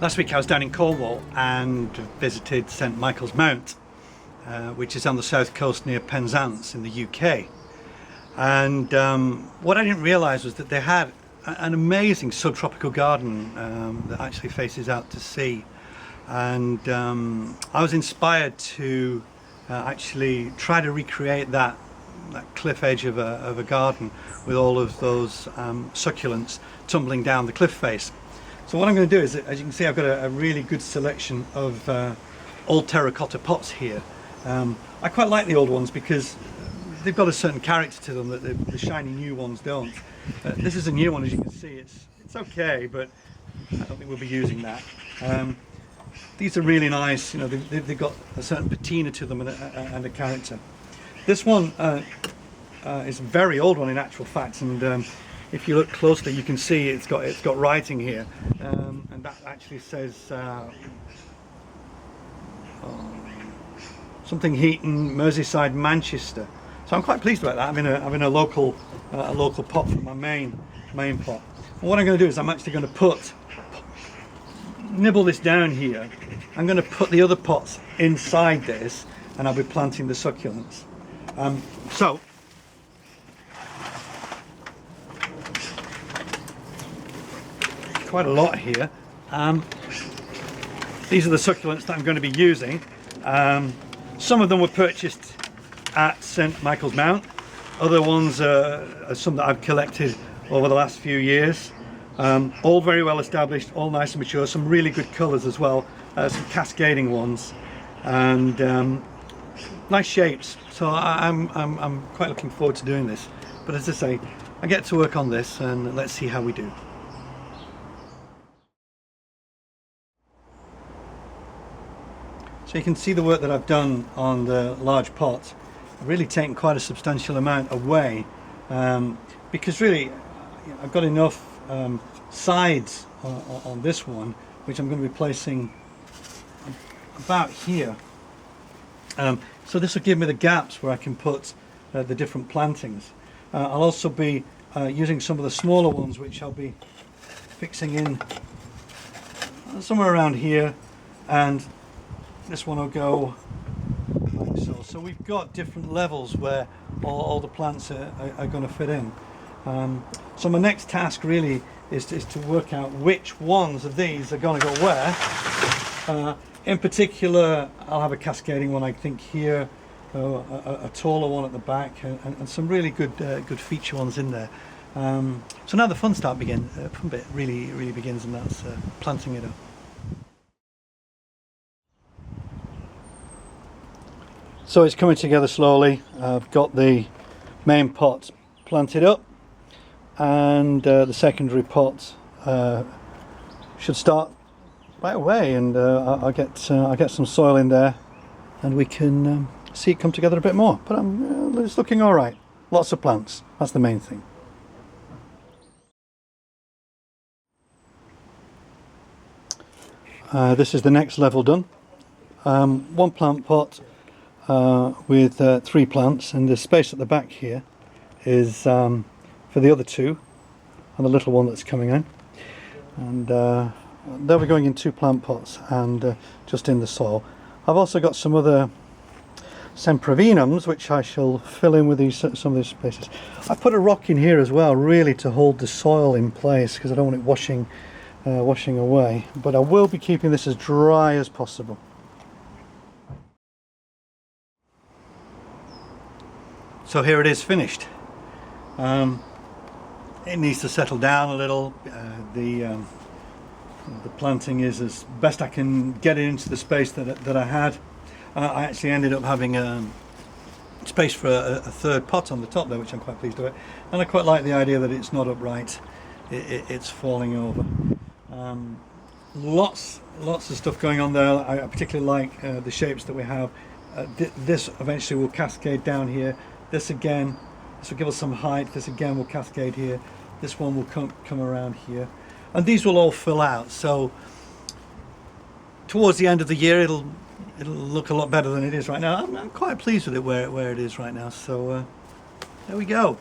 Last week I was down in Cornwall and visited St Michael's Mount, which is on the south coast near Penzance in the UK. And what I didn't realise was that they had an amazing subtropical garden that actually faces out to sea. And I was inspired to actually try to recreate that cliff edge of a garden with all of those succulents tumbling down the cliff face. So what I'm going to do is, as you can see, I've got a really good selection of old terracotta pots here. I quite like the old ones because they've got a certain character to them that the shiny new ones don't. This is a new one, as you can see. It's okay, but I don't think we'll be using that. These are really nice. You know, they've got a certain patina to them and a character. This one is a very old one in actual fact, and if you look closely, you can see it's got writing here, and that actually says something Heaton, Merseyside, Manchester. So I'm quite pleased about that. Having a local pot for my main pot. And what I'm going to do is I'm actually going to nibble this down here. I'm going to put the other pots inside this, and I'll be planting the succulents. So quite a lot here. These are the succulents that I'm going to be using. Some of them were purchased at St Michael's Mount. Other ones are some that I've collected over the last few years. All very well established, all nice and mature, some really good colours as well, some cascading ones, and nice shapes. So I'm quite looking forward to doing this. But as I say, I get to work on this and let's see how we do. So you can see the work that I've done on the large pots. I've really taken quite a substantial amount away because really I've got enough sides on this one, which I'm going to be placing about here. So this will give me the gaps where I can put the different plantings. I'll also be using some of the smaller ones, which I'll be fixing in somewhere around here, and this one will go like so. So we've got different levels where all the plants are going to fit in. So my next task really is to work out which ones of these are going to go where. In particular, I'll have a cascading one, I think, here, a taller one at the back, and some really good feature ones in there. So now the fun bit really begins, and that's planting it up. So it's coming together slowly. I've got the main pot planted up, and the secondary pot should start right away, and I'll get some soil in there, and we can see it come together a bit more. But it's looking all right. Lots of plants. That's the main thing. This is the next level done. One plant pot with 3 plants, and the space at the back here is for the other 2 and the little one that's coming in, and they'll be going in 2 plant pots and just in the soil. I've also got some other sempervinums which I shall fill in with some of these spaces. I put a rock in here as well, really to hold the soil in place, because I don't want it washing away, but I will be keeping this as dry as possible. So here it is, finished. It needs to settle down a little. The planting is as best I can get it into the space that I had. I actually ended up having space for a third pot on the top there, which I'm quite pleased with, and I quite like the idea that it's not upright, it's falling over. Lots of stuff going on there. I particularly like the shapes that we have. This eventually will cascade down here. This again, this will give us some height. This again will cascade here. This one will come around here, and these will all fill out. So towards the end of the year, it'll look a lot better than it is right now. I'm quite pleased with it where it is right now. So there we go.